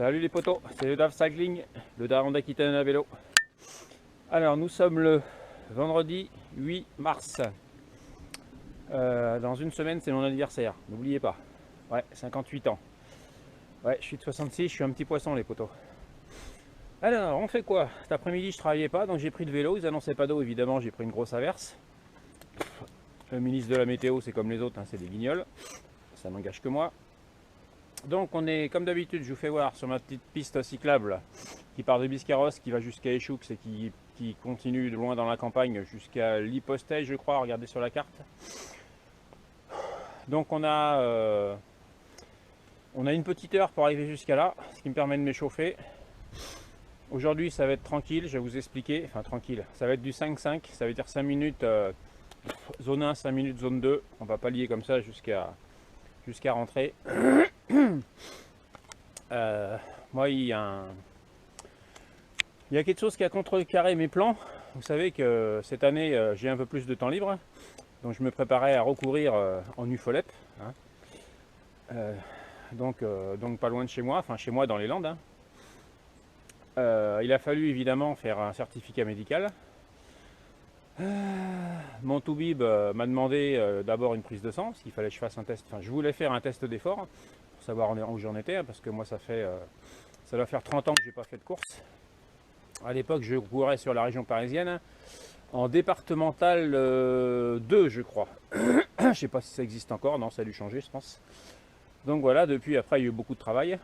Salut les potos, c'est le DAF Cycling, le daron d'Aquitaine à vélo. Alors nous sommes le vendredi 8 mars. Dans une semaine c'est mon anniversaire, n'oubliez pas. Ouais, 58 ans. Ouais, je suis de 66, je suis un petit poisson les potos. Alors on fait quoi? Cet après-midi je travaillais pas, donc j'ai pris le vélo, ils annonçaient pas d'eau évidemment, j'ai pris une grosse averse. Le ministre de la météo c'est comme les autres, hein, c'est des guignols. Ça n'engage que moi. Donc on est comme d'habitude, je vous fais voir sur ma petite piste cyclable qui part de Biscarrosse, qui va jusqu'à Échoux et qui continue de loin dans la campagne jusqu'à Lipostet, je crois, regardez sur la carte. Donc on a une petite heure pour arriver jusqu'à là, ce qui me permet de m'échauffer. Aujourd'hui ça va être tranquille, je vais vous expliquer, enfin tranquille, ça va être du 5-5, ça veut dire 5 minutes zone 1, 5 minutes zone 2, on va pas lier comme ça jusqu'à rentrer. Moi il y a quelque chose qui a contrecarré mes plans. Vous savez que cette année j'ai un peu plus de temps libre, donc je me préparais à recourir en UFOLEP, hein. Donc pas loin de chez moi, enfin chez moi dans les Landes, hein. Il a fallu évidemment faire un certificat médical. Mon toubib m'a demandé d'abord une prise de sang, parce qu'il fallait que je fasse un test, enfin je voulais faire un test d'effort pour savoir où j'en étais, hein, parce que moi ça doit faire 30 ans que j'ai pas fait de course. À l'époque je courais sur la région parisienne en départemental 2 je crois. Je sais pas si ça existe encore, non ça a dû changer je pense. Donc voilà, depuis après il y a eu beaucoup de travail.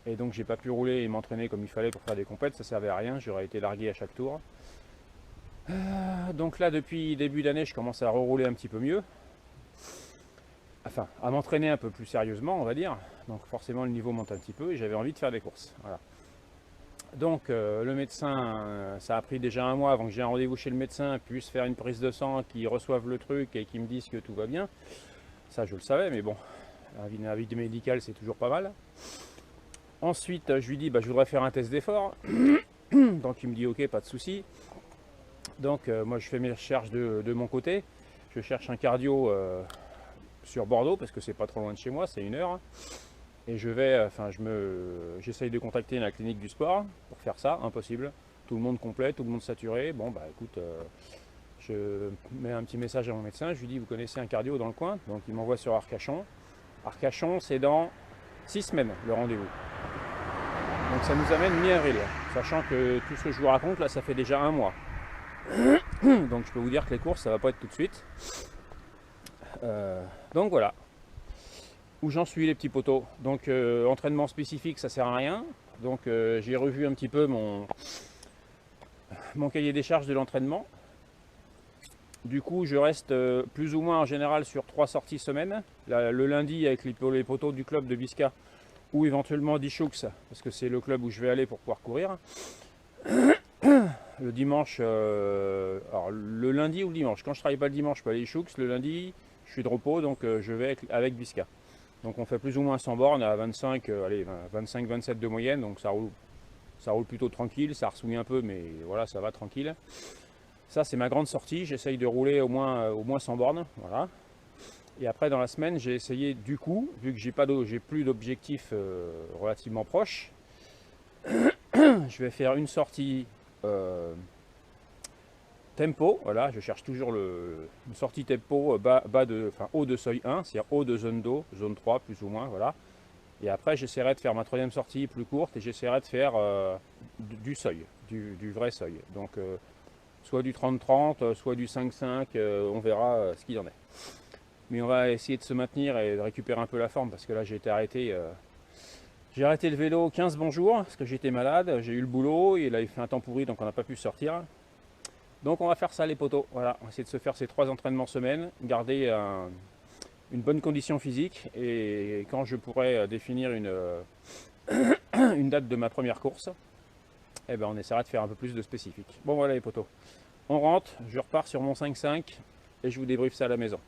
Et donc j'ai pas pu rouler et m'entraîner comme il fallait pour faire des compètes, ça servait à rien, j'aurais été largué à chaque tour. Donc là depuis début d'année je commence à rerouler un petit peu mieux, enfin à m'entraîner un peu plus sérieusement on va dire, donc forcément le niveau monte un petit peu et j'avais envie de faire des courses, voilà. Donc le médecin, ça a pris déjà un mois avant que j'ai un rendez-vous chez le médecin, puisse faire une prise de sang, qu'ils reçoivent le truc et qu'ils me disent que tout va bien. Ça je le savais, mais bon, un avis médical c'est toujours pas mal. Ensuite je lui dis je voudrais faire un test d'effort. Donc il me dit ok, pas de souci. Donc moi je fais mes recherches de mon côté, je cherche un cardio sur Bordeaux parce que c'est pas trop loin de chez moi, c'est 1 heure. Et je vais, j'essaye de contacter la clinique du sport pour faire ça, impossible. Tout le monde complet, tout le monde saturé. Bon écoute, je mets un petit message à mon médecin, je lui dis vous connaissez un cardio dans le coin, donc il m'envoie sur Arcachon. Arcachon c'est dans 6 semaines le rendez-vous. Donc ça nous amène mi-avril, sachant que tout ce que je vous raconte là ça fait déjà 1 mois. Donc je peux vous dire que les courses ça va pas être tout de suite. Donc voilà où j'en suis les petits potos. Donc entraînement spécifique ça sert à rien. Donc j'ai revu un petit peu mon cahier des charges de l'entraînement. Du coup je reste plus ou moins en général sur 3 sorties semaine. Le lundi avec les potos du club de Bisca ou éventuellement d'Ichoux parce que c'est le club où je vais aller pour pouvoir courir. Le dimanche, alors le lundi ou le dimanche, quand je travaille pas le dimanche je peux aller Ichoux, le lundi je suis de repos donc je vais avec Bisca. Donc on fait plus ou moins 100 bornes à 25, allez 25-27 de moyenne, donc ça roule plutôt tranquille, ça ressouille un peu mais voilà ça va tranquille. Ça c'est ma grande sortie, j'essaye de rouler au moins 100 bornes, voilà. Et après dans la semaine j'ai essayé du coup, vu que j'ai plus d'objectifs relativement proches, je vais faire une sortie tempo, voilà, je cherche toujours une sortie tempo haut de seuil 1, c'est-à-dire haut de zone 2, zone 3 plus ou moins, voilà. Et après j'essaierai de faire ma 3e sortie plus courte et j'essaierai de faire du seuil, du vrai seuil. Donc soit du 30-30, soit du 5-5, on verra ce qu'il en est. Mais on va essayer de se maintenir et de récupérer un peu la forme parce que là j'ai été arrêté. J'ai arrêté le vélo 15 bons jours parce que j'étais malade, j'ai eu le boulot, et il avait fait un temps pourri donc on n'a pas pu sortir. Donc on va faire ça les potos, voilà, on va essayer de se faire ces 3 entraînements semaine, garder une bonne condition physique et quand je pourrai définir une date de ma première course, eh ben on essaiera de faire un peu plus de spécifique. Bon voilà les potos, on rentre, je repars sur mon 5-5 et je vous débriefe ça à la maison.